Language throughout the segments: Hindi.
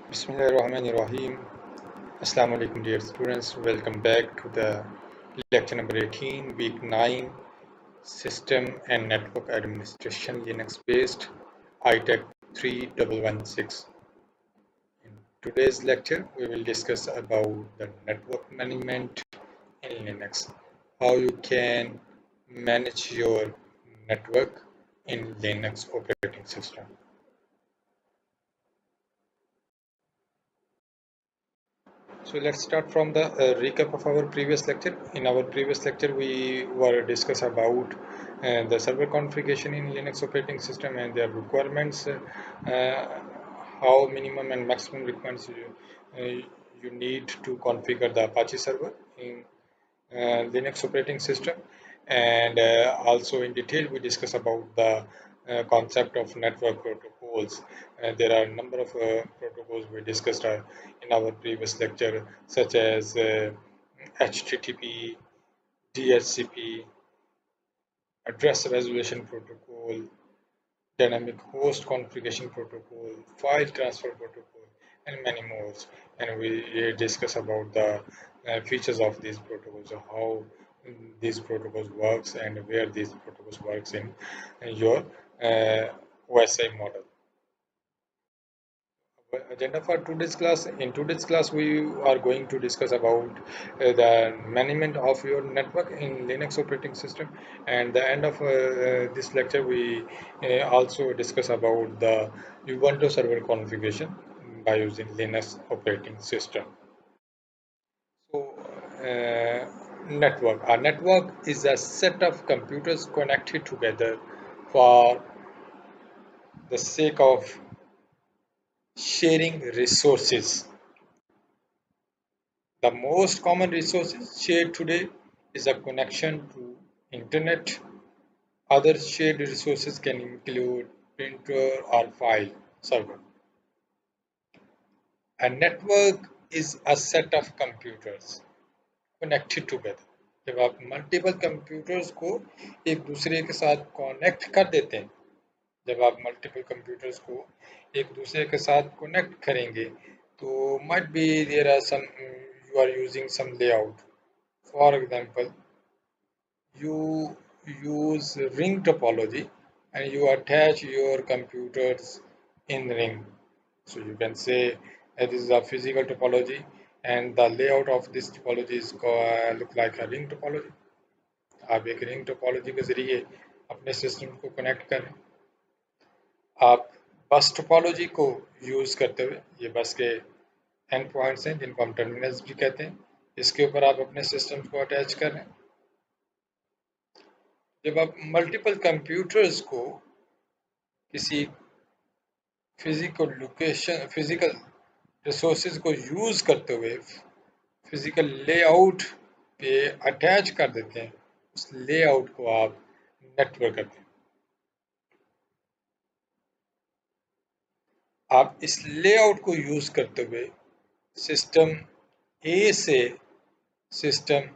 Bismillahirrahmanirrahim. Assalamu alaikum, dear students. Welcome back to the lecture number 18, week 9, System and Network Administration, Linux based ITEC 3116. In today's lecture, we will discuss about the network management in Linux, how you can manage your network in Linux operating system. So let's start from the recap of our previous lecture. In our previous lecture, we were discuss about the server configuration in Linux operating system and their requirements, how minimum and maximum requirements you need to configure the Apache server in Linux operating system, and also in detail we discuss about the concept of network protocols. There are a number of protocols we discussed in our previous lecture, such as HTTP, DHCP, address resolution protocol, dynamic host configuration protocol, file transfer protocol, and many more. And we discuss about the features of these protocols, how these protocols works and where these protocols works in your OSI model. Agenda for today's class. In today's class, we are going to discuss about the management of your network in Linux operating system. And the end of this lecture, we also discuss about the Ubuntu server configuration by using Linux operating system. So, network. A network is a set of computers connected together for the sake of sharing resources. The most common resources shared today is a connection to internet. Other shared resources can include printer or file server. A network is a set of computers connected together. जब आप मल्टीपल कंप्यूटर्स को एक दूसरे के साथ कनेक्ट कर देते हैं, जब आप मल्टीपल कंप्यूटर्स को एक दूसरे के साथ कनेक्ट करेंगे, तो might be there are some you are using some layout. For example, you use ring topology and you attach your computers in ring. So you can say this is a physical topology and the layout of this topology is look like a ring topology. आप एक रिंग टोपोलॉजी के जरिए अपने सिस्टम को कनेक्ट करें. आप बस टोपोलॉजी को यूज करते हुए, ये बस के एंड पॉइंट्स हैं जिनको हम टर्मिनल्स भी कहते हैं, इसके ऊपर आप अपने सिस्टम को अटैच करें. जब आप मल्टीपल कंप्यूटर्स को किसी फिजिकल रिसोर्सेज को यूज करते हुए फिजिकल लेआउट पे अटैच कर देते हैं, उस लेआउट को आप नेटवर्क कहते हैं. आप इस लेआउट को यूज करते हुए सिस्टम ए से सिस्टम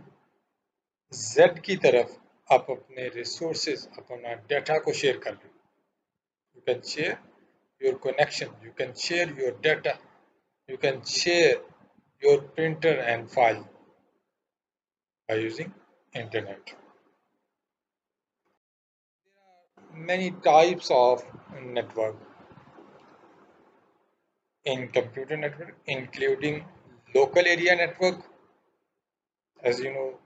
Z की तरफ आप अपने रिसोर्सेज, अपना डाटा को शेयर कर रहे हैं. You can share your connection, you can share your data, you can share your printer and file by using internet. Many types of network in computer network, including local area network, as you know,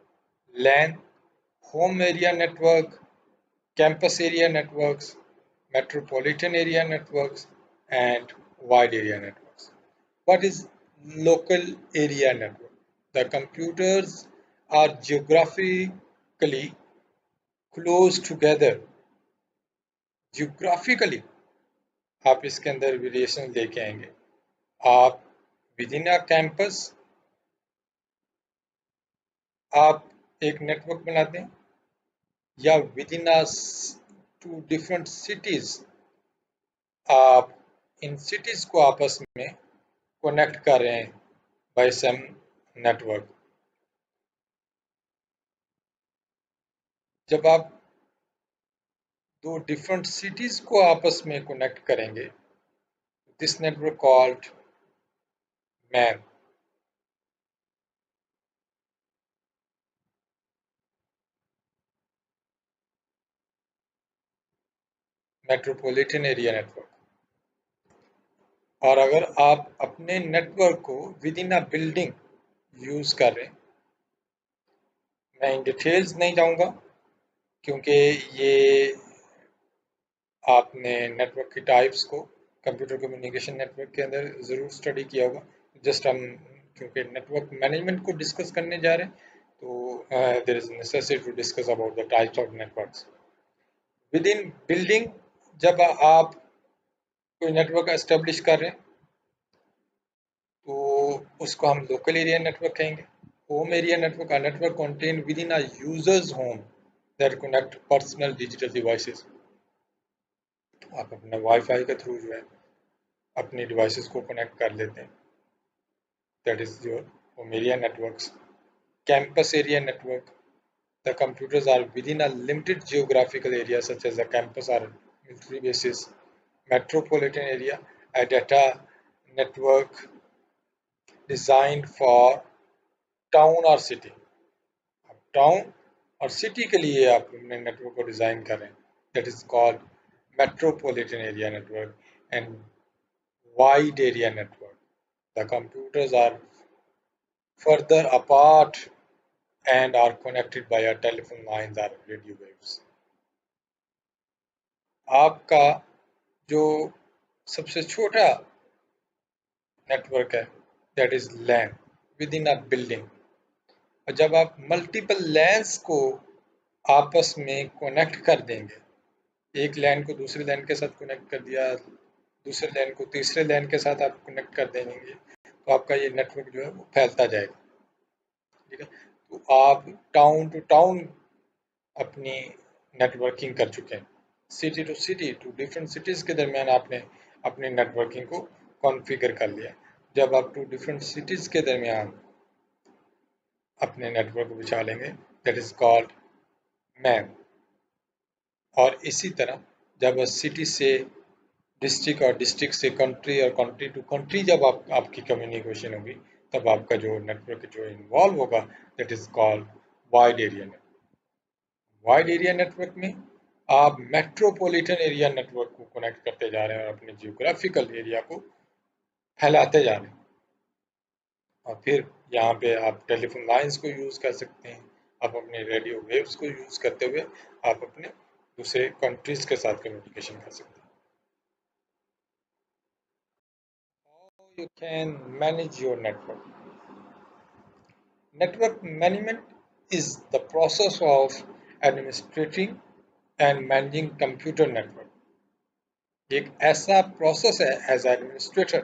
LAN, home area network, campus area networks, metropolitan area networks, and wide area networks. What is local area network? The computers are geographically close together. Geographically, आप इसके अंदर वेरिएशन लेके आएंगे. आप विदिन अ कैंपस आप एक नेटवर्क बनाते हैं, या within a two different cities आप इन सिटीज को आपस में कनेक्ट कर रहे हैं बाय सम नेटवर्क. जब आप दो डिफरेंट सिटीज को आपस में कनेक्ट करेंगे, this network called man, metropolitan area network. और अगर आप अपने नेटवर्क को with in a building use कर रहे हैं, मैं इन डिटेल्स नहीं जाऊंगा क्योंकि ये आपने नेटवर्क की टाइप्स को कंप्यूटर कम्युनिकेशन नेटवर्क के अंदर ज़रूर स्टडी किया होगा। जस्ट हम क्योंकि नेटवर्क मैनेजमेंट को डिस्कस करने जा रहे हैं, तो there is necessity to discuss about the types of networks within building. जब आप कोई नेटवर्क एस्टेब्लिश कर रहे हैं तो उसको हम लोकल एरिया नेटवर्क कहेंगे। Home area network, a network contained within a user's home that connect personal digital devices। आप अपने वाईफाई के थ्रू जो है अपनी डिवाइसेस को कनेक्ट कर लेते हैं, that is your home area networks. Campus area network, the computers are within a limited geographical area such as a campus or military bases। Metropolitan area, a data network designed for town or city। Town और सिटी के लिए आप अपने नेटवर्क को डिज़ाइन कर रहे हैं, that is called metropolitan area network. And wide area network, the computers are further apart and are connected by a telephone lines or radio waves। आपका जो सबसे छोटा नेटवर्क है that is LAN within a building. और जब आप मल्टीपल लैन्स को आपस में कनेक्ट कर देंगे, एक लैन को दूसरे लैन के साथ कनेक्ट कर दिया, दूसरे लैन को तीसरे लैन के साथ आप कनेक्ट कर देंगे, तो आपका ये नेटवर्क जो है वो फैलता जाएगा। ठीक है, तो आप टाउन टू टाउन अपनी नेटवर्किंग कर चुके हैं, city to city, two different cities के दरमियान आपने अपनी नेटवर्किंग को कॉन्फ़िगर कर लिया। जब आप टू डिफरेंट सिटीज़ के दरमियान अपने नेटवर्क को बिछा लेंगे, दैट इज़ कॉल्ड मैन। और इसी तरह जब सिटी से डिस्ट्रिक्ट और डिस्ट्रिक्ट से कंट्री और कंट्री टू कंट्री जब आपकी कम्युनिकेशन होगी, तब आपका जो नेटवर्क जो इन्वॉल्व होगा that is called wide area network. Wide area network में आप मेट्रोपॉलिटन एरिया नेटवर्क को कनेक्ट करते जा रहे हैं और अपने जियोग्राफिकल एरिया को फैलाते जा रहे हैं। और फिर यहाँ पे आप टेलीफोन लाइंस को यूज़ कर सकते हैं, आप अपने रेडियो वेव्स को यूज़ करते हुए आप अपने दूसरे कंट्रीज के साथ कम्युनिकेशन कर सकते हैं। How you can manage your network? Network management is the process of administrating and managing computer network। एक ऐसा प्रोसेस है एज एडमिनिस्ट्रेटर,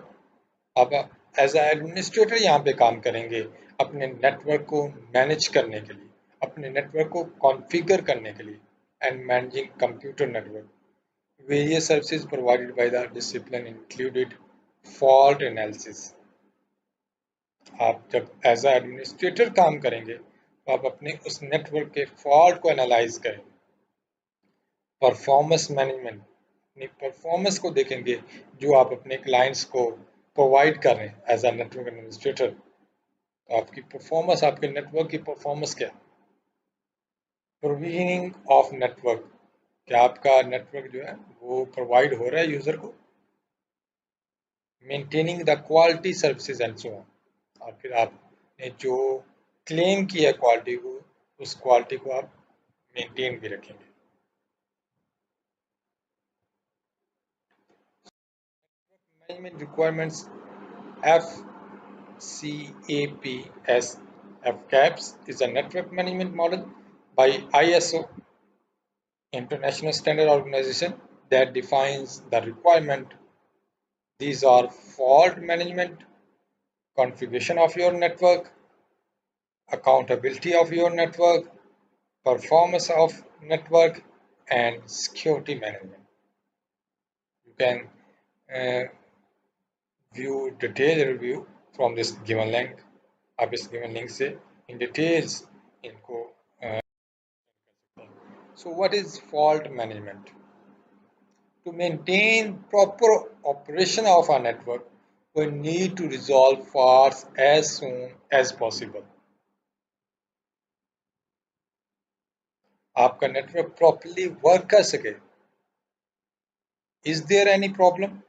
आप एज एडमिनिस्ट्रेटर यहाँ पे काम करेंगे अपने नेटवर्क को मैनेज करने के लिए, अपने नेटवर्क को कॉन्फ़िगर करने के लिए। And managing computer network, various services provided by the discipline included fault analysis. आप जब एज एडमिनिस्ट्रेटर काम करेंगे तो आप अपने उस नेटवर्क के फॉल्ट को एनालाइज करेंगे। परफॉर्मेंस मैनेजमेंट, अपनी परफॉर्मेंस को देखेंगे जो आप अपने क्लाइंट्स को प्रोवाइड कर रहे हैं एज अ नेटवर्क एडमिनिस्ट्रेटर। तो आपकी परफॉर्मेंस, आपके नेटवर्क की परफॉर्मेंस क्या। प्रोविजनिंग ऑफ नेटवर्क, क्या आपका नेटवर्क जो है वो प्रोवाइड हो रहा है यूज़र को। Maintaining the quality services and so on, और फिर आपने जो क्लेम किया क्वालिटी को, उस क्वालिटी को आप मेंटेन भी रखेंगे। Management requirements, FCAPS, FCAPS is a network management model by ISO, International Standard Organization, that defines the requirement. These are fault management, configuration of your network, accountability of your network, performance of network, and security management। You can uh, view detailed review from this given link। आप इस given link से in details इनको So what is fault management? To maintain proper operation of a network, we need to resolve faults as soon as possible. आपका नेटवर्क प्रॉपर्ली वर्क कर सके. Is there any problem?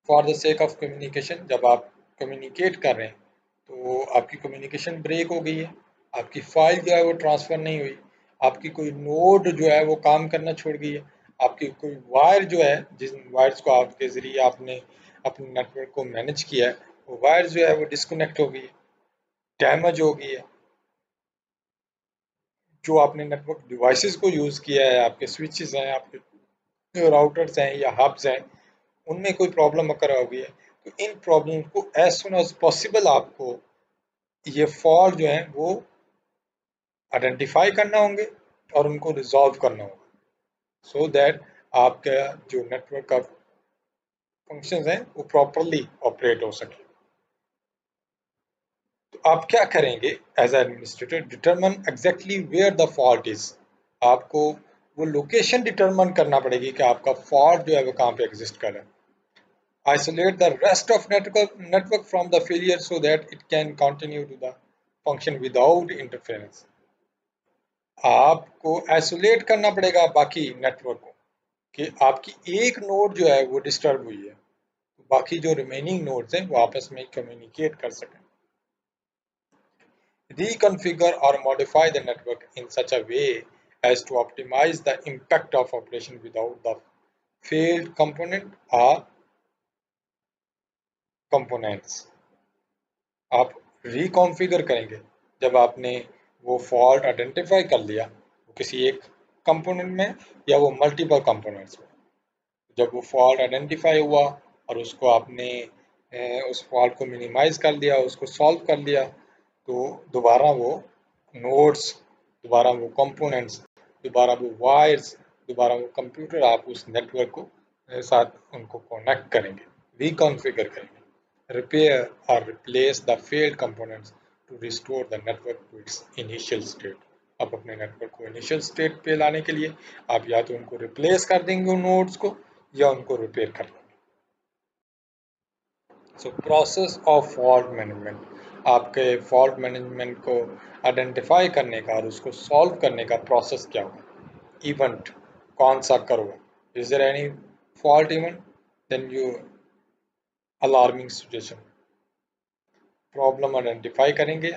For the sake of communication, जब आप कम्युनिकेट कर रहे हैं तो आपकी कम्युनिकेशन ब्रेक हो गई है, आपकी फाइल जो है वो ट्रांसफ़र नहीं हुई, आपकी कोई नोड जो है वो काम करना छोड़ गई है, आपकी कोई वायर जो है, जिन वायर्स को आपके ज़रिए आपने अपने नेटवर्क को मैनेज किया है, वो वायर जो है वो डिस्कनेक्ट हो गई है, डैमेज हो गई है. जो आपने नेटवर्क डिवाइसेस को यूज़ किया है, आपके स्विचेस हैं, आपके राउटर्स हैं या हब्स हैं, उनमें कोई प्रॉब्लम अकर हो गई है, तो इन प्रॉब्लम को एज सुन एज पॉसिबल आपको ये फॉल्ट जो है वो आइडेंटिफाई करना होंगे और उनको रिजॉल्व करना होगा, सो दैट आपका जो नेटवर्क का फंक्शंस हैं वो प्रॉपरली ऑपरेट हो सके. तो आप क्या करेंगे as administrator? Determine exactly where the fault is. आपको वो लोकेशन डिटरमिन करना पड़ेगी कि आपका फॉल्ट जो है वो कहाँ पे एग्जिस्ट कर रहा है. Isolate the rest of network from the failure so that it can continue to the function without interference. आपको आइसोलेट करना पड़ेगा बाकी नेटवर्क को कि आपकी एक नोड जो है वो डिस्टर्ब हुई है, बाकी जो रिमेनिंग नोड्स हैं वो आपस में कम्युनिकेट कर सकें. Reconfigure or modify the network in such a way as to optimize the impact of operation without the failed component or components. आप रिकॉन्फ़िगर करेंगे जब आपने वो फॉल्ट आइडेंटिफाई कर लिया, वो किसी एक कंपोनेंट में या वो मल्टीपल कंपोनेंट्स में. जब वो फॉल्ट आइडेंटिफाई हुआ और उसको आपने उस फॉल्ट को मिनिमाइज कर लिया, उसको सॉल्व कर लिया, तो दोबारा वो नोड्स, दोबारा वो कंपोनेंट्स, दोबारा वो वायर्स, दोबारा वो कंप्यूटर आप उस नेटवर्क को साथ उनको कनेक्ट करेंगे, रिकॉन्फ़िगर करेंगे. Repair or replace the failed components to restore the network to its initial state. आप अपने नेटवर्क को इनिशियल स्टेट पे लाने के लिए आप या तो उनको रिप्लेस कर देंगे उन नोड्स को या उनको रिपेयर कर देंगे. So process of fault management, आपके फॉल्ट मैनेजमेंट को आइडेंटिफाई करने का और उसको सॉल्व करने का प्रोसेस क्या होगा. इवेंट, कौन सा करोगे. Is there any fault event, then you alarming situation. Problem identify करेंगे,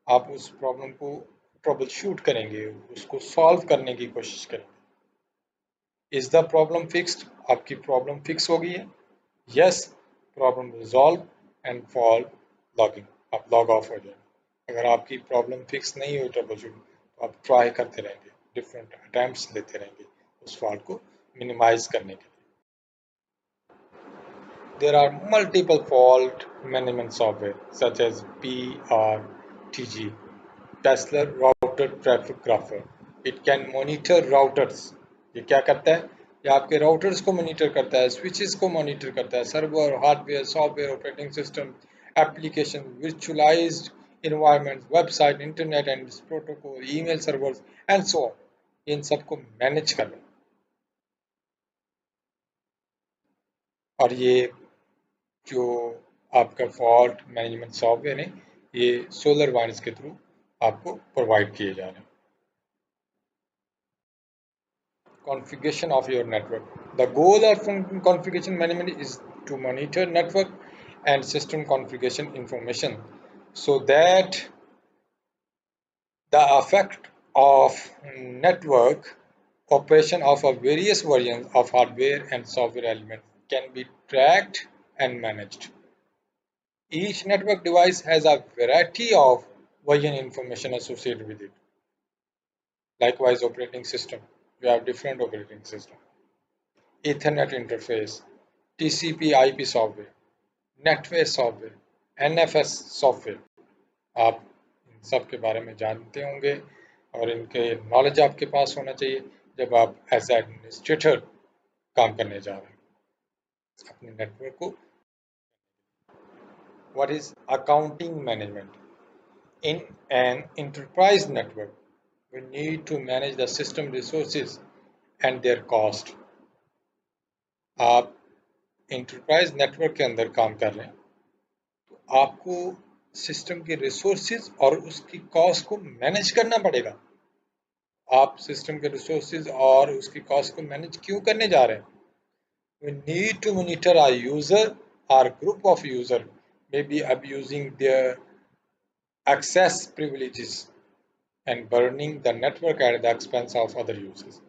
आप उस प्रॉब्लम को ट्रबल शूट करेंगे, उसको सॉल्व करने की कोशिश करेंगे. इज द प्रॉब्लम फिक्स्ड, आपकी प्रॉब्लम फिक्स हो गई है. Yes, problem resolve and fault logging, आप लॉग ऑफ हो जाएंगे. अगर आपकी प्रॉब्लम फिक्स नहीं हुई ट्रबल शूट, तो आप ट्राई करते रहेंगे, डिफरेंट अटैम्प्ट्स लेते रहेंगे उस फॉल्ट को मिनिमाइज करने के लिए. There are multiple fault management software such as PRTG, Tesla Router Traffic Grapher. It can monitor routers. ये क्या करता है? ये आपके राउटर्स को मॉनिटर करता है, स्विचेस को मॉनिटर करता है, server, hardware, software, operating system, application, virtualized environments, website, internet and protocol, email servers and so on. इन सबको मैनेज करना. और ये जो आपका फॉल्ट मैनेजमेंट सॉफ्टवेयर है, ये SolarWinds के थ्रू आपको प्रोवाइड किए जा रहे हैं. Configuration of your network. The goal of configuration management is to monitor network and system configuration information so that the effect of network operation of a various versions of hardware and software elements can be tracked and managed. Each network device has a variety of version information associated with it. Likewise, operating system. We have different operating system. Ethernet interface, TCP/IP software, NetWare software, NFS software. आप इन सब के बारे में जानते होंगे और इनके नॉलेज आपके पास होना चाहिए जब आप एज एडमिनिस्ट्रेटर काम करने जा रहे हैं अपने नेटवर्क को. What is accounting management? In an enterprise network, we need to manage the system resources and their cost. आप इंटरप्राइज नेटवर्क के अंदर काम कर रहे हैं तो आपको सिस्टम के रिसोर्सेज और उसकी कॉस्ट को मैनेज करना पड़ेगा। आप सिस्टम के रिसोर्सेज और उसकी कॉस्ट को मैनेज क्यों करने जा रहे हैं? We need to monitor our user or group of user may be abusing their access privileges and burning the network at the expense of other users.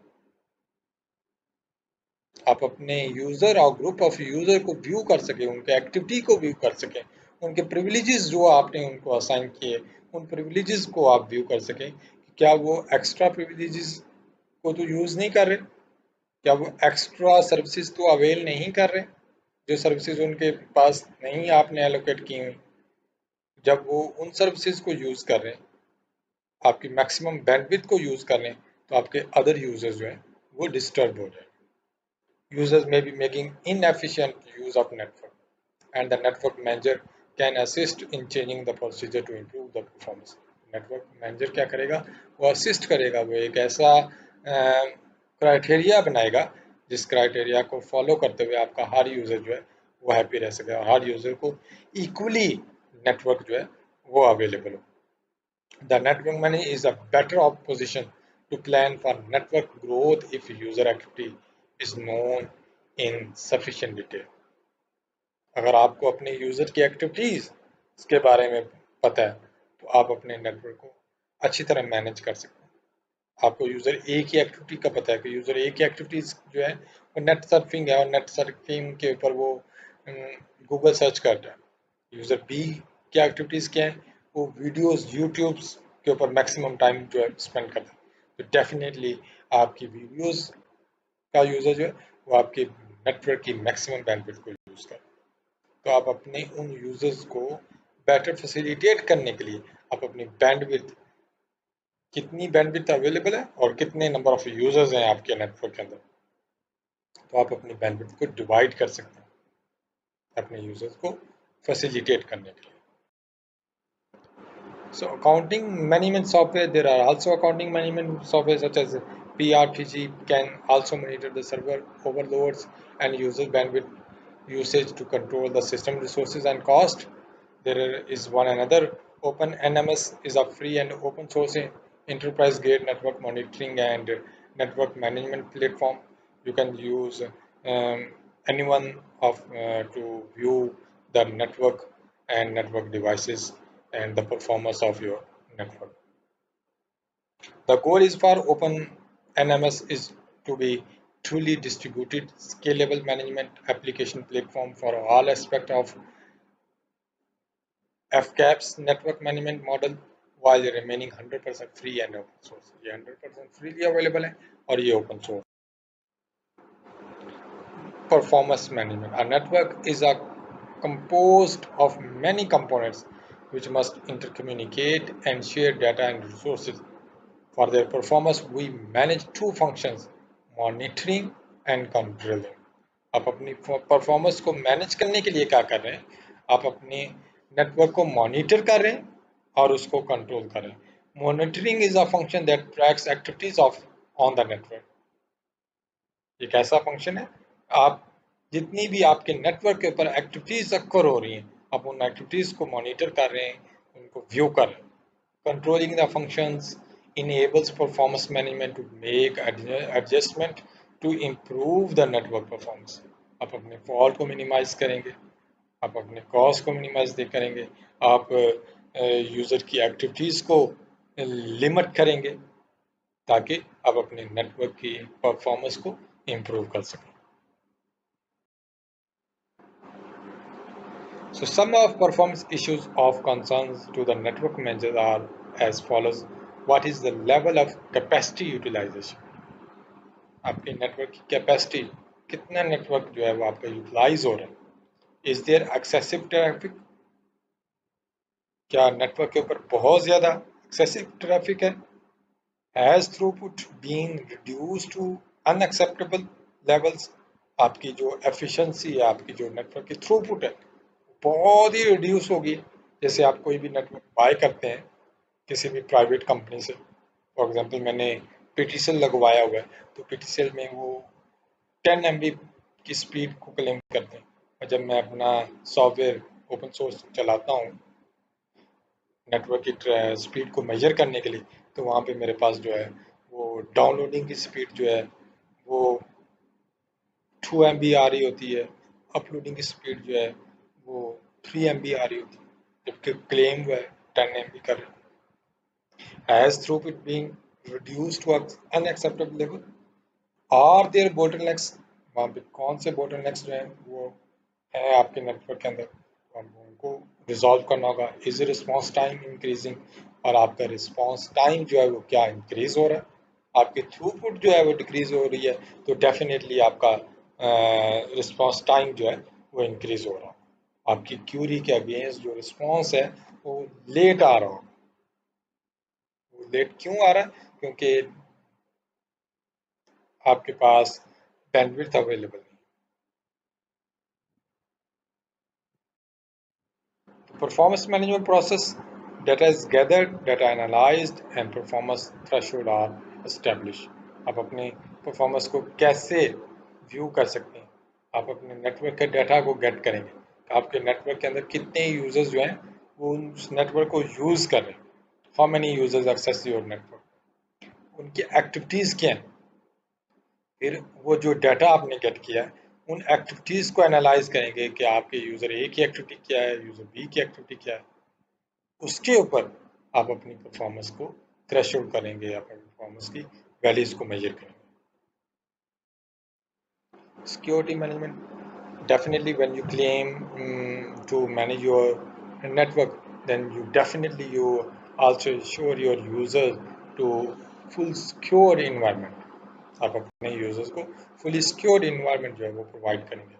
आप अपने यूजर और ग्रुप ऑफ यूजर को व्यू कर सके, उनके एक्टिविटी को व्यू कर सके, उनके प्रिविलेजेस जो आपने उनको असाइन किए उन प्रिविलेजेस को आप व्यू कर सके। क्या वो एक्स्ट्रा प्रिविलेजेस को तो यूज नहीं कर रहे, क्या वो एक्स्ट्रा सर्विसेज तो अवेल नहीं कर रहे जो सर्विसेज उनके पास नहीं आपने एलोकेट की हुई। जब वो उन सर्विसेज को यूज कर रहे हैं, आपकी मैक्सिमम बैंडविड्थ को यूज कर रहे हैं, तो आपके अदर यूजर्स जो हैं वो डिस्टर्ब हो जाए। Users may be making inefficient use of network, and the network manager can assist in changing the procedure to improve the performance. Network manager क्या करेगा? वो असिस्ट करेगा, वो एक ऐसा क्राइटेरिया बनाएगा जिस क्राइटेरिया को फॉलो करते हुए आपका हर यूज़र जो है वो हैप्पी रह सके और हर यूज़र को इक्वली नेटवर्क जो है वो अवेलेबल हो। The network manager is a better position to plan for network growth if user activity is known in sufficient detail. अगर आपको अपने यूज़र की एक्टिविटीज़ के बारे में पता है तो आप अपने नेटवर्क को अच्छी तरह मैनेज कर सकते हैं। आपको यूज़र ए की एक्टिविटी का पता है कि यूज़र ए की एक्टिविटीज़ जो है वो नेट सर्फिंग है और नेट सर्फिंग के ऊपर वो गूगल सर्च करता है। यूज़र बी की एक्टिविटीज़ क्या है? वो वीडियोस यूट्यूब्स के ऊपर मैक्सिमम टाइम जो है स्पेंड करता है। तो डेफिनेटली आपकी वीडियोस का यूज़र जो है वो आपके नेटवर्क की मैक्सिमम बैंडविड्थ को यूज़ करे। तो आप अपने उन यूजर्स को बेटर फैसिलिटेट करने के लिए आप अपनी बैंडविड्थ, कितनी बैंडविड्थ अवेलेबल है और कितने नंबर ऑफ यूजर्स हैं आपके नेटवर्क के अंदर, तो आप अपनी बैंडविड्थ को डिवाइड कर सकते हैं अपने यूजर्स को फैसिलिटेट करने के लिए। So accounting management software, there are also accounting management software such as PRTG can also monitor the server overloads and user bandwidth usage to control the system resources and cost. There is one another. OpenNMS is a free and open source enterprise grade network monitoring and network management platform. You can use anyone to view the network and network devices and the performance of your network. The goal is for OpenNMS is to be truly distributed, scalable management application platform for all aspects of FCAP's network management model while remaining 100% free and open source. ये 100% freely available है और ये open source. Performance management. A network is a composed of many components which must intercommunicate and share data and resources. For their performance, we manage two functions, monitoring and controlling. आप अपनी परफॉर्मेंस को मैनेज करने के लिए क्या कर रहे हैं? आप अपने नेटवर्क को मॉनिटर कर रहे हैं और उसको कंट्रोल कर रहे हैं। Monitoring is a function that tracks activities of on the network. एक ऐसा फंक्शन है, आप जितनी भी आपके नेटवर्क के ऊपर एक्टिविटीज अक्कर हो रही हैं, आप उन एक्टिविटीज को मॉनिटर कर रहे हैं, उनको व्यू कर रहे हैं। Controlling the functions enables performance management to make adjustment to improve the network performance. आप अपने फॉल्ट को मिनिमाइज करेंगे, आप अपने कॉस्ट को मिनिमाइज करेंगे, आप यूज़र की एक्टिविटीज़ को लिमिट करेंगे ताकि आप अपने नेटवर्क की परफॉर्मेंस को इम्प्रूव कर सकें। So some of performance issues of concerns to the network manager are as follows. What is the level of capacity utilization? आपके नेटवर्क की कैपेसिटी, कितना नेटवर्क जो है वो आपका यूटिलाइज हो रहा है? Is there excessive traffic? क्या नेटवर्क के ऊपर बहुत ज़्यादा एक्सेसिव ट्रैफिक है? Has throughput been reduce to unacceptable levels? आपकी जो एफिशिएंसी है, आपकी जो नेटवर्क की थ्रूपुट है बहुत ही रिड्यूस होगी। जैसे आप कोई भी नेटवर्क बाय करते हैं किसी भी प्राइवेट कंपनी से, फॉर एग्जांपल मैंने पीटीसेल लगवाया हुआ है, तो पीटीसेल में वो 10 MB की स्पीड को क्लेम करते हैं, और जब मैं अपना सॉफ्टवेयर ओपन सोर्स चलाता हूँ नेटवर्क की स्पीड को मेजर करने के लिए, तो वहाँ पे मेरे पास जो है वो डाउनलोडिंग की स्पीड जो है वो 2 MB आ रही होती है, अपलोडिंग की स्पीड जो है वो 3 MB आ रही होती है, जबकि क्लेम वो है 10 MB कर रही है। As throughput being reduced to unacceptable level, are there bottlenecks, वहाँ पे कौन से बोटलनेक्स जो हैं वो हैं आपके नेटवर्क के अंदर, तो आपको उनको रिजॉल्व करना होगा। इज रिस्पॉन्स टाइम इंक्रीजिंग, और आपका रिस्पॉन्स टाइम जो है वो क्या इंक्रीज हो रहा है, आपकी थ्रूपुट जो है वो डिक्रीज हो रही है, तो डेफिनेटली आपका रिस्पॉन्स टाइम जो है वो इंक्रीज हो रहा है। आपकी क्यूरी के अगेंस्ट जो रिस्पॉन्स है वो लेट आ रहा हो। वो लेट क्यों आ रहा है? क्योंकि आपके पास बैंडविड्थ अवेलेबल नहीं। Performance management process: data is gathered, data analyzed, and performance threshold are established. आप अपने परफॉर्मेंस को कैसे व्यू कर सकते हैं? आप अपने नेटवर्क के डाटा को गेट करेंगे। आपके नेटवर्क के अंदर कितने यूजर्स जो हैं वो उस नेटवर्क को यूज कर रहे हैं, how many users access your network, उनकी एक्टिविटीज क्या हैं। फिर वो जो डाटा आपने गेट किया है उन एक्टिविटीज को एनालाइज करेंगे कि आपके यूजर ए की एक्टिविटी क्या है, यूजर बी की एक्टिविटी क्या है। उसके ऊपर आप अपनी परफॉर्मेंस को थ्रेशोल्ड करेंगे, अपनी परफॉर्मेंस की वैल्यूज को मेजर करेंगे। Security management: definitely when you claim to manage your network, then you definitely you also ensure your users to full secure environment। आप अपने यूजर्स को फुली सिक्योर्ड इन्वायरमेंट जो है वो प्रोवाइड करेंगे।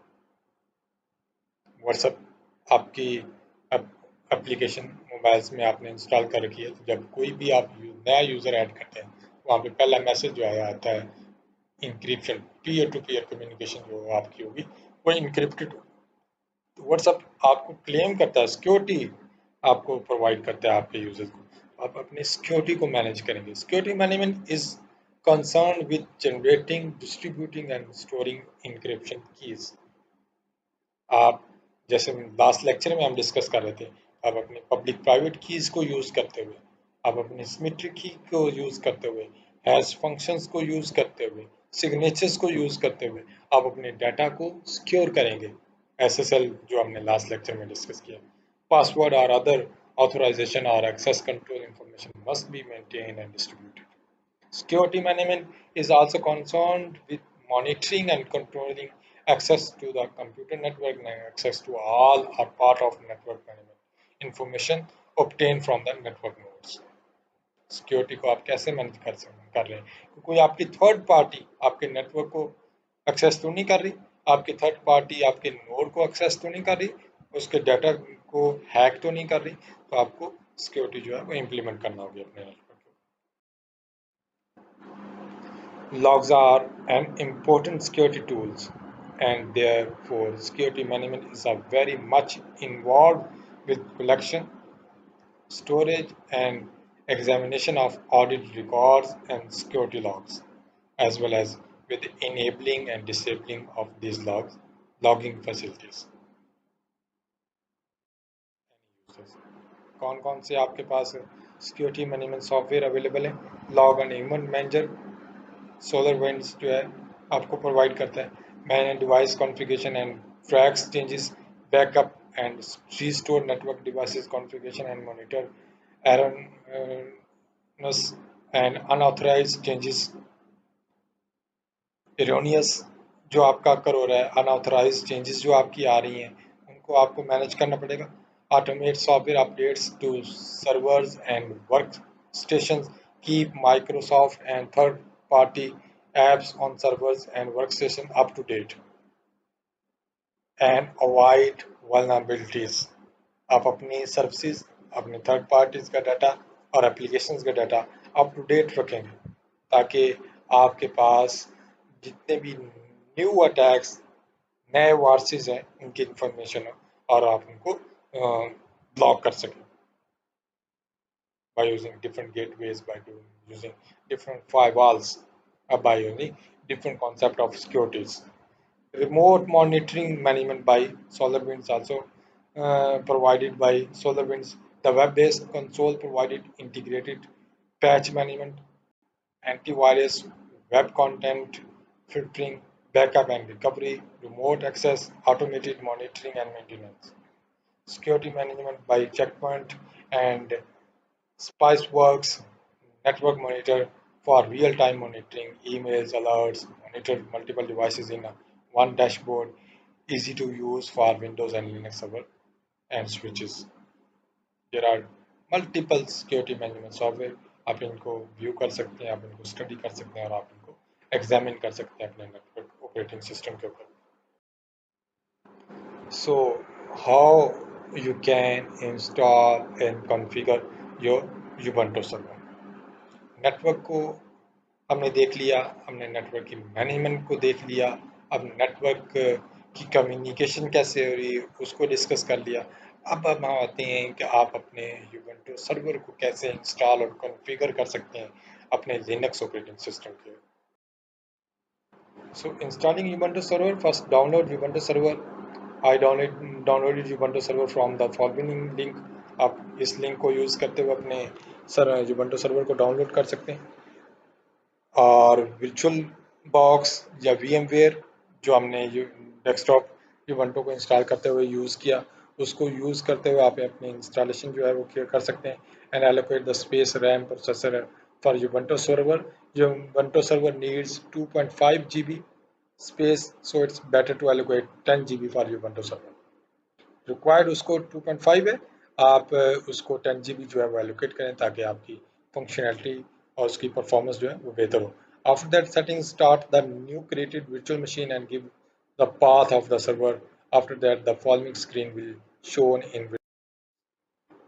व्हाट्सएप आपकी एप्लीकेशन मोबाइल्स में आपने इंस्टॉल कर रखी है, तो जब कोई भी आप नया यूज़र ऐड करते हैं वहाँ पे पहला मैसेज जो आया आता है encryption, peer to peer communication जो आपकी होगी वो इंक्रिप्टेड। तो व्हाट्सएप आपको क्लेम करता है सिक्योरिटी, आपको प्रोवाइड करता है आपके यूजर्स को। आप अपनी सिक्योरिटी को मैनेज करेंगे। Security management is concern with generating, distributing and storing encryption keys. आप जैसे लास्ट लेक्चर में हम डिस्कस कर रहे थे, आप अपनी पब्लिक प्राइवेट कीज को यूज़ करते हुए, आप अपनी सिमेट्रिक की को यूज़ करते हुए, हैश फंक्शंस को यूज़ करते हुए, सिग्नेचर्स को यूज़ करते हुए आप अपने डाटा को सिक्योर करेंगे। एसएसएल जो हमने लास्ट लेक्चर में डिस्कस किया, पासवर्ड और other authorization or access control information must be maintained and distributed. Security management is also concerned with monitoring and controlling access to the computer network, and access to all or part of network management information obtained from the network nodes. Security को आप कैसे मैनेज कर रहे हैं कि कोई आपकी थर्ड पार्टी आपके नेटवर्क को एक्सेस तो नहीं कर रही, आपकी थर्ड पार्टी आपके नोड को एक्सेस तो नहीं कर रही, उसके डाटा को हैक तो नहीं कर रही, तो आपको सिक्योरिटी जो है वो इम्प्लीमेंट करना होगी अपने network. Logs are an important security tools, and therefore security management is a very much involved with collection, storage, and examination of audit records and security logs, as well as with enabling and disabling of these logging facilities. कौन कौन से आपके पास सिक्योरिटी मैनेजमेंट सॉफ्टवेयर अवेलेबल है? Log and event manager SolarWinds जो है आपको प्रोवाइड करता है। Manage device configuration and tracks changes, backup and restore network devices configuration and monitor erroneous and unauthorised changes. Erroneous जो आपका कर हो रहा है, अनऑथराइज्ड चेंजेस जो आपकी आ रही हैं उनको आपको मैनेज करना पड़ेगा। Automate software updates to servers and work station, keep Microsoft and third party apps on servers and workstation up to date and avoid vulnerabilities। आप अपनी सर्विसेज, अपने थर्ड पार्टीज का डाटा और एप्लीकेशंस का डाटा अप टू डेट रखेंगे, ताकि आपके पास जितने भी न्यू अटैक्स, नए वारसीज हैं उनकी इंफॉर्मेशन हो और आप उनको ब्लॉक कर सकें by using different gateways, by using different firewalls, by using different concept of securities। Remote monitoring management by SolarWinds also provided by SolarWinds. The web-based console provided integrated patch management, antivirus, web content filtering, backup and recovery, remote access, automated monitoring and maintenance, security management by Checkpoint and Spiceworks, network monitor for real-time monitoring, emails, alerts, monitor multiple devices in one dashboard, easy to use for Windows and Linux server and switches. There are multiple security management software आप इनको व्यू कर सकते हैं आप इनको स्टडी कर सकते हैं और आप इनको एग्जामिन कर सकते हैं अपने नेटवर्क ऑपरेटिंग सिस्टम के ऊपर so how you can install and configure your Ubuntu server network को हमने देख लिया हमने नेटवर्क की मैनेजमेंट को देख लिया अब नेटवर्क की कम्युनिकेशन कैसे हो रही है उसको डिस्कस कर लिया अब हम आते हैं कि आप अपने यूबंटू सर्वर को कैसे इंस्टॉल और कॉन्फ़िगर कर सकते हैं अपने लिनक्स ऑपरेटिंग सिस्टम के so installing Ubuntu server first download Ubuntu server I downloaded Ubuntu server from the following link आप इस लिंक को यूज़ करते हुए अपने यूबंटू सर्वर को डाउनलोड कर सकते हैं और वर्चुअल बॉक्स या VMware जो हमने डेस्कटॉप यूबंटू को इंस्टॉल करते हुए यूज़ किया उसको यूज़ करते हुए आप अपनी इंस्टॉलेशन जो है वो कर सकते हैं and allocate the space RAM processor for Ubuntu server Ubuntu server needs 2.5 GB space so it's better to allocate 10 GB for Ubuntu server required उसको 2.5 है आप उसको 10 GB जो है वो एलोकेट करें ताकि आपकी फंक्शनैलिटी और उसकी परफॉर्मेंस जो है वो बेहतर हो after that setting start the new created virtual machine and give the path of the server after that the following screen will shown in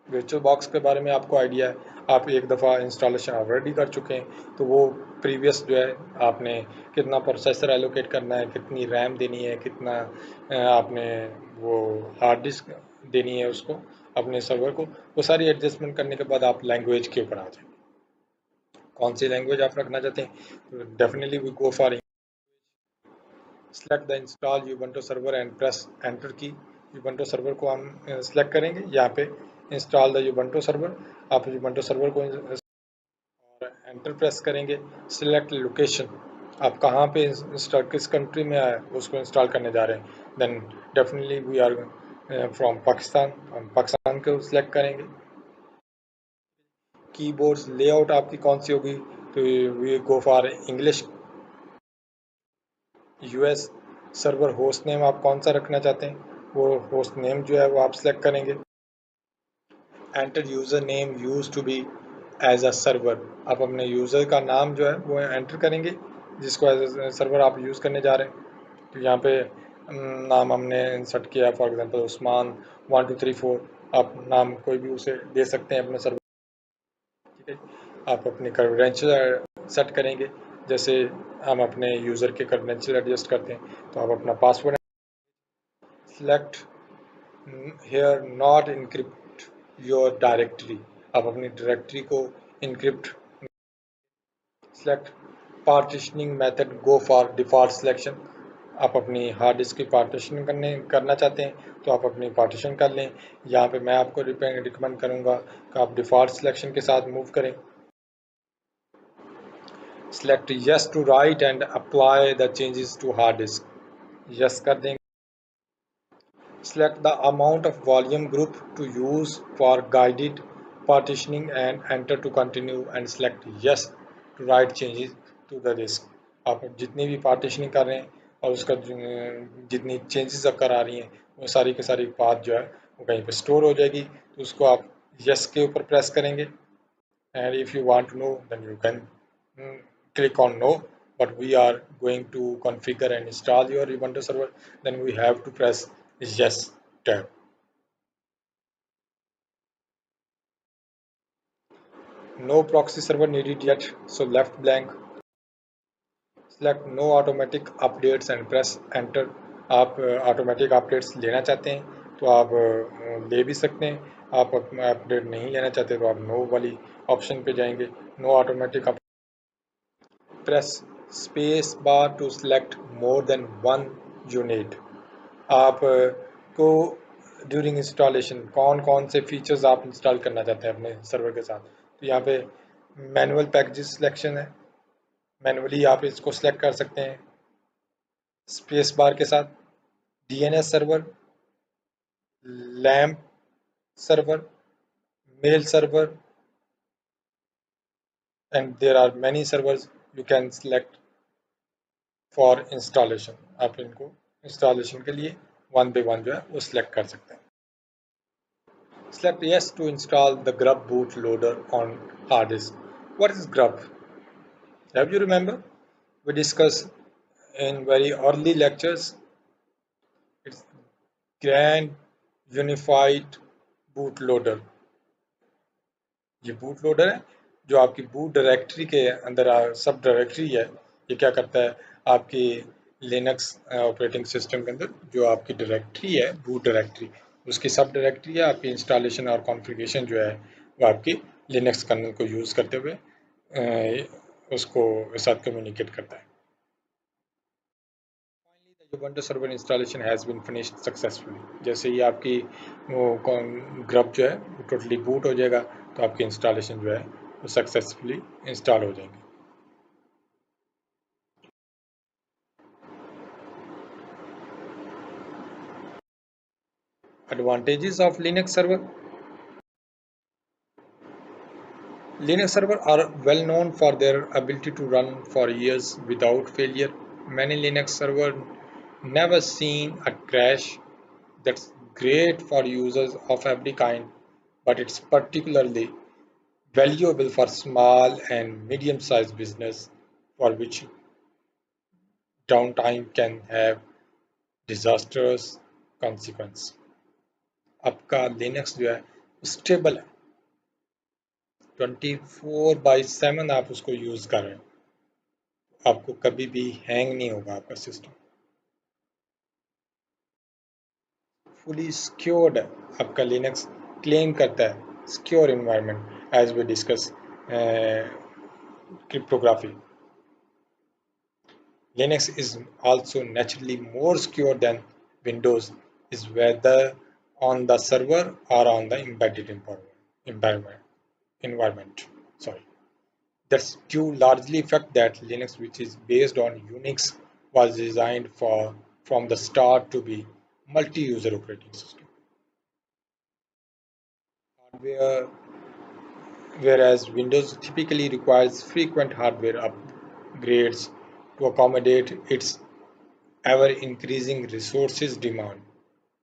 virtual box के बारे में आपको आइडिया है आप एक दफ़ा इंस्टॉलेशन ऑलरेडी कर चुके हैं तो वो प्रीवियस जो है आपने कितना प्रोसेसर एलोकेट करना है कितनी रैम देनी है कितना आपने वो हार्ड डिस्क देनी है उसको अपने सर्वर को वो सारी एडजस्टमेंट करने के बाद आप लैंग्वेज के ऊपर आ जाए कौन सी लैंग्वेज आप रखना चाहते हैं तो definitely we go for select the install Ubuntu server and press enter key Ubuntu server को हम सेलेक्ट करेंगे यहाँ पे इंस्टॉल द यूबंटू सर्वर आप यूबंटू सर्वर को एंटर प्रेस करेंगे सिलेक्ट लोकेशन आप कहाँ पे इंस्टॉल किस कंट्री में आए उसको इंस्टॉल करने जा रहे हैं then definitely we are from Pakistan हम पाकिस्तान को सिलेक्ट करेंगे कीबोर्ड्स लेआउट आपकी कौन सी होगी तो we go for English US server host name आप कौन सा रखना चाहते हैं वो होस्ट नेम जो है वो आप सिलेक्ट करेंगे enter user name use to be as a server आप अपने यूज़र का नाम जो है वो एंटर करेंगे जिसको एज अ सर्वर आप यूज़ करने जा रहे हैं तो यहाँ पे नाम हमने इंसर्ट किया फॉर एग्जांपल उस्मान 1234 आप नाम कोई भी उसे दे सकते हैं अपने सर्वर ठीक है आप अपने क्रेडेंशियल सेट करेंगे जैसे हम अपने यूज़र के क्रेडेंशियल एडजस्ट करते हैं तो आप अपना password select hair not encrypt your directory आप अपनी डायरेक्टरी को encrypt select partitioning method go for default selection आप अपनी हार्ड डिस्क की पार्टीशन करना चाहते हैं तो आप अपनी पार्टीशन कर लें यहाँ पे मैं आपको रिकमेंड करूँगा कि आप डिफ़ॉल्ट सिलेक्शन के साथ मूव करें select yes to write and apply the changes to hard disk yes कर देंगे select the amount of volume group to use for guided partitioning and enter to continue and select yes to write changes to the disk आप जितनी भी पार्टीशनिंग कर रहे हैं और उसका जितनी चेंजेस कर आ रही हैं वो सारी की सारी बात जो है वो कहीं पे स्टोर हो जाएगी तो उसको आप yes के ऊपर प्रेस करेंगे and if you want to know then you can click on no but we are going to configure and install your Ubuntu server then we have to press yes tab no proxy server needed yet so left blank select no automatic updates and press enter आप ऑटोमेटिक अपडेट्स लेना चाहते हैं तो आप ले भी सकते हैं आप अपडेट नहीं लेना चाहते तो आप नो वाली ऑप्शन पे जाएंगे no automatic press space bar to select more than one you need. आप को ड्यूरिंग इंस्टॉलेशन कौन कौन से फीचर्स आप इंस्टॉल करना चाहते हैं अपने सर्वर के साथ, तो यहाँ पे मैनुअल पैकेजेस सिलेक्शन है, मैनुअली आप इसको सिलेक्ट कर सकते हैं स्पेस बार के साथ। DNS server, LAMP server, mail server, and there are many servers you can select for installation. आप इनको इंस्टॉलेशन के लिए वन बाई वन जो है वो सिलेक्ट कर सकते हैं। Select yes to install the grub bootloader on hard disk. What is grub? Have you remember? We discussed in very early lectures. It's Grand Unified Bootloader. ये बूट लोडर है जो आपकी बूट डायरेक्टरी के अंदर सब डायरेक्टरी है। ये क्या करता है, आपकी लिनक्स ऑपरेटिंग सिस्टम के अंदर जो आपकी डायरेक्टरी है, बूट डायरेक्टरी, उसकी सब डायरेक्टरी है, आपकी इंस्टॉलेशन और कॉन्फ़िगरेशन जो है वो आपकी लिनक्स कर्नल को यूज़ करते हुए उसको साथ कम्युनिकेट करता है। The Ubuntu server installation has been finished successfully. जैसे ही आपकी वो ग्रब जो है वो टोटली बूट हो जाएगा तो आपकी इंस्टॉलेशन जो है वो सक्सेसफुली इंस्टॉल हो जाएंगे। Advantages of Linux server. Linux servers are well known for their ability to run for years without failure. Many Linux servers never seen a crash. That's great for users of every kind, but it's particularly valuable for small and medium-sized business for which downtime can have disastrous consequence. आपका लिनक्स जो है स्टेबल है, 24/7 आप उसको यूज कर रहे हैं, आपको कभी भी हैंग नहीं होगा आपका सिस्टम। फुली सिक्योर्ड है आपका लिनक्स, क्लेम करता है secure environment as we discuss cryptography. Linux is also naturally more secure than Windows, is whether on the server or on the embedded environment. Sorry. That's due largely fact that Linux, which is based on Unix, was designed for from the start to be multi-user operating system. Hardware, whereas Windows typically requires frequent hardware upgrades to accommodate its ever-increasing resources demand.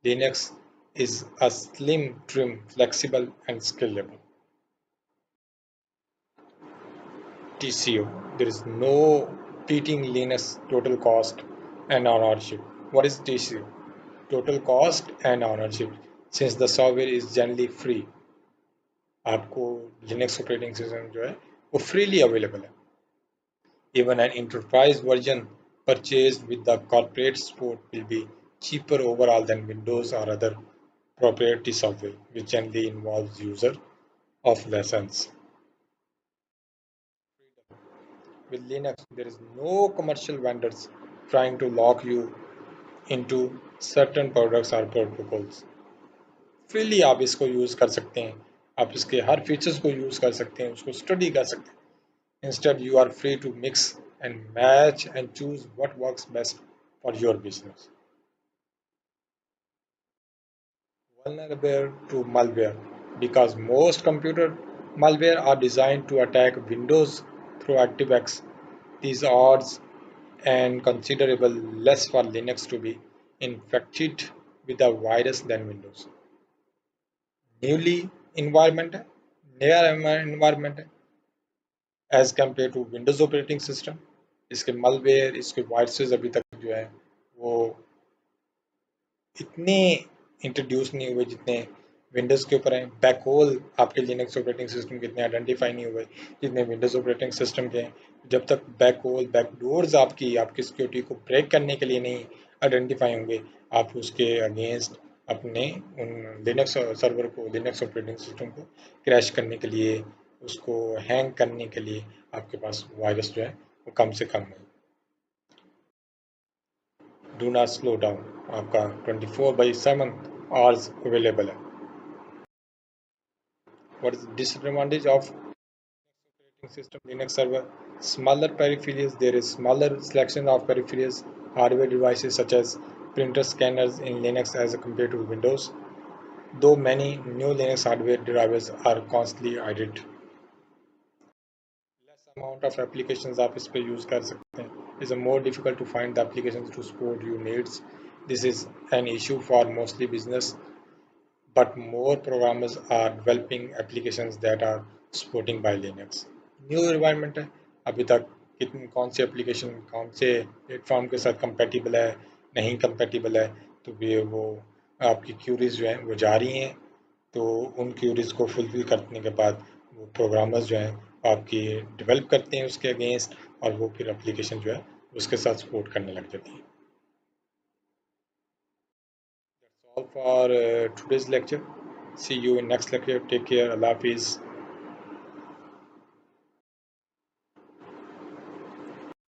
Linux is a slim, trim, flexible, and scalable. TCO. There is no beating Linux total cost and ownership. What is TCO? Total cost and ownership. Since the software is generally free, आपको Linux operating system जो है वो freely available है. Even an enterprise version purchased with the corporate support will be cheaper overall than Windows or other proprietary software, which generally involves user of license. With Linux, there is no commercial vendors trying to lock you into certain products or protocols. Freely आप इसको यूज़ कर सकते हैं, आप इसके हर फीचर्स को यूज़ कर सकते हैं, उसको स्टडी कर सकते हैं. Instead, you are free to mix and match and choose what works best for your business. Vulnerable to malware, because most computer malware are designed to attack Windows through ActiveX. These odds and considerable less for Linux to be infected with a virus than Windows. Newly environment है, नया environment है as compared to Windows operating system. इसके malware, इसके viruses अभी तक जो है वो इतने इंट्रोड्यूस नहीं हुए जितने विंडोज़ के ऊपर हैं. बैकहोल आपके लिनक्स ऑपरेटिंग सिस्टम के इतने आइडेंटिफाई नहीं हुए जितने विंडोज़ ऑपरेटिंग सिस्टम के हैं. जब तक बैकहोल बैकडोर्स आपकी सिक्योरिटी को ब्रेक करने के लिए नहीं आइडेंटिफाई होंगे, आप उसके अगेंस्ट अपने उन लिनक्स सर्वर को, लिनक्स ऑपरेटिंग सिस्टम को क्रैश करने के लिए, उसको हैंग करने के लिए आपके पास वायरस जो है वो कम से कम है. डू नॉट स्लो डाउन, आपका 24/7 आवर्स अवेलेबल है। What is disadvantage of system Linux server? Smaller peripherals. There is smaller selection of peripherals, hardware devices such as printer scanners in Linux as compared to Windows. Though many new Linux hardware drivers are constantly added. Less amount of applications आप इस पे use कर सकते हैं. It's more difficult to find the applications to support your needs. This is an issue for mostly business, but more programmers are developing applications that are supporting by Linux. New environment है, अभी तक कितनी कौन सी एप्लीकेशन कौन से प्लेटफॉर्म के साथ कंपेटिबल है, नहीं कंपेटिबल है, तो वो आपकी क्यूरीज जो हैं वो जा रही हैं, तो उन क्यूरीज को फुलफिल करने के बाद वो प्रोग्रामर्स जो हैं आपकी डेवलप करते हैं उसके अगेंस्ट, और वो फिर एप्लीकेशन जो है उसके साथ सपोर्ट करने लग जाती है. All for today's lecture. See you in next lecture. Take care. Allah Hafiz.